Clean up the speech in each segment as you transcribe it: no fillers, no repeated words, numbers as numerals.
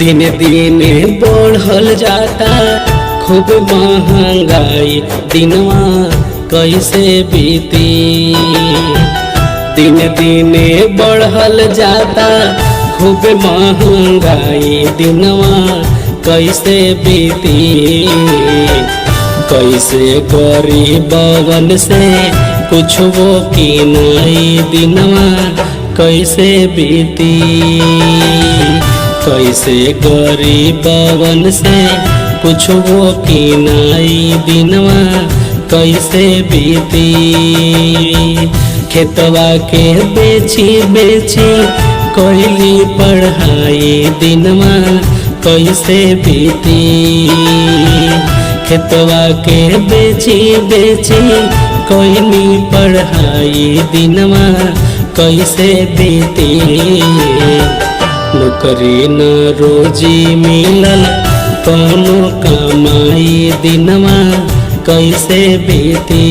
दिन दिन बढ़ल जाता खूब महंगाई, दिनवा कैसे बीती। दिन दिन बढ़ल जाता खूब महंगाई, दिनवा कैसे बीती। कैसे गरीबवन से कुछ वो की नई, दिनवा कैसे बीती। कैसे गरीबवन से कुछ वो की नई, दिनवा कैसे बीती। खेतवा के बेची बेची कोयली पढ़ाई, दिनवा कैसे बीती। खेतवा के बेची बेची कोयली पढ़ाई, दिनवा कैसे बीती। नौकरी न रोजी मिलल कौनो कमाई, दिनवा कैसे बीती।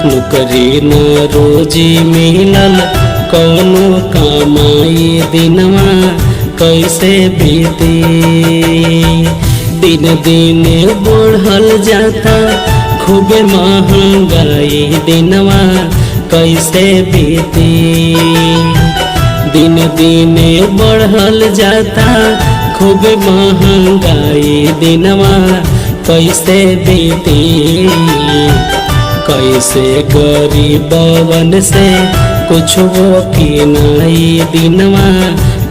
नौकरी न रोजी मिलल कौनो कमाई, दिनवा कैसे बीती। दिन दिन बढ़ल जाता खूब महंगाई, दिनवा कैसे बीती। दिन दिन बढ़ल जाता खूब महंगाई, दिनवा कैसे बीती। कैसे गरीबवन से कुछ वो की नई, दिनवा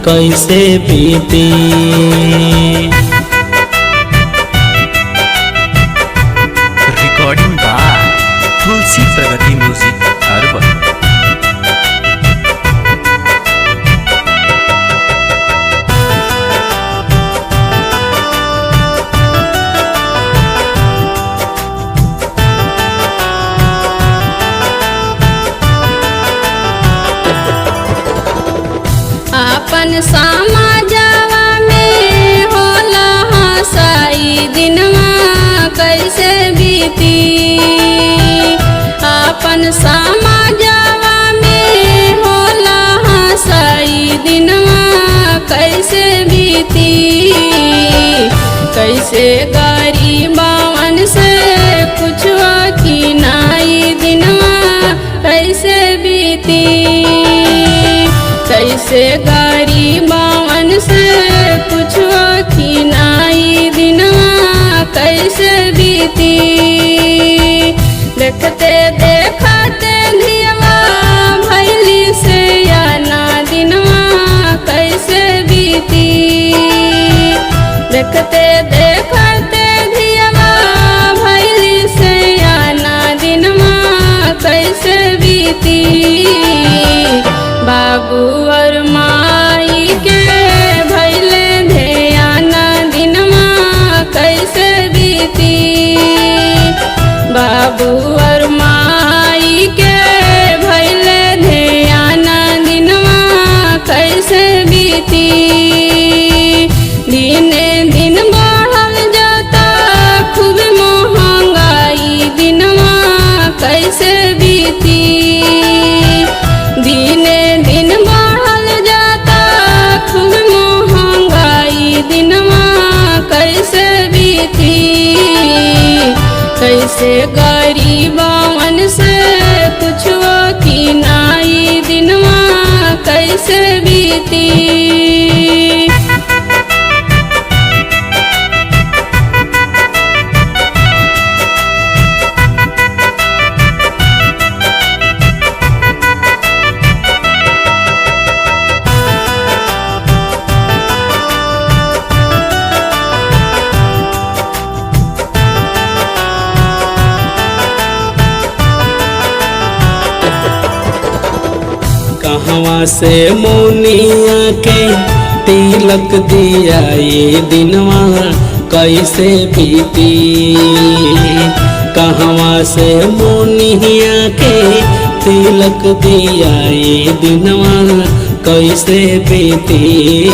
कैसे बीती। रिकॉर्डिंग बाय तुलसी प्रगति म्यूजिक अर्बन। अपन समाजवा में होला हंसाई, दिनवा कैसे बीती। अपन समाजवा में होला हंसाई, दिनवा कैसे बीती। कैसे गरीबवन से कुछ की नाई, दिनवा कैसे बीती। कैसे गरीबवन से कुछ की नाई, दिनवा कैसे बीती। देखते देखते धियवा भैली से आना, दिनवा कैसे बीती। देखते देखते धियवा भैली से आना, दिनवा कैसे बीती। बाबू और माई के भैले ध्याना, दिनवा कैसे बीती। बाबू और माई के भैले ध्याना, दिनवा कैसे बीती। दिने दिन बढ़ल जाता खूब महंगाई, दिनवा कैसे बीती। दिने दिन बढ़ल जाता खूब महंगाई, दिनवा कैसे बीती। कैसे गरीबवन से कुछ की नाई, दिनवा कैसे बीती। कहवा से मोनिया के तिलक दिया, ये दिनवा कैसे बीती। कहवा से मोनिया के तिलक दिया, ये दिनवा कैसे बीती।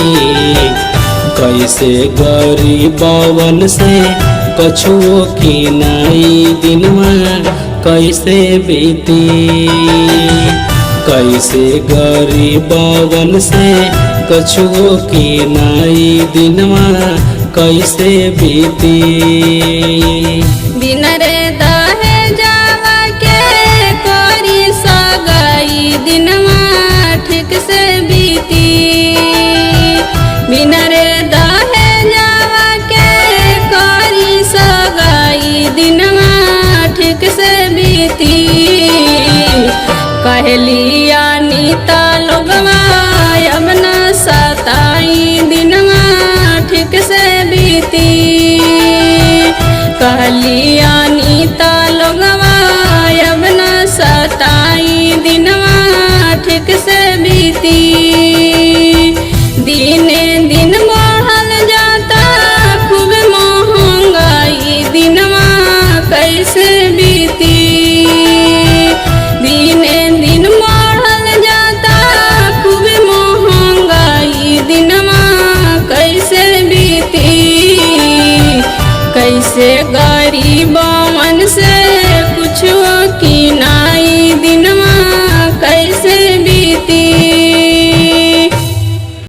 कैसे गरीबवन से कछुओ की नाई, दिनवा कैसे बीती। कैसे गरीबवन से कछुओ की नाई दिनवा कैसे बीती। बिन रे दहे जावा के करी सगाई दिनवा ठीक से बीती। बिन रे दहे जावा के करी सगाई दिनवा ठीक से बीती। कहली अनीता लोगवा अब न सताई दिनवा ठीक से बीती। कहली अनीता लोगवा अब न सताई दिनवा ठीक से बीती। दिने दिन बढ़ल जाता खूब महंगाई दिनवा कैसे बीती। दिने दिन बढ़ल जाता खूब महंगाई दिनवा कैसे बीती। कैसे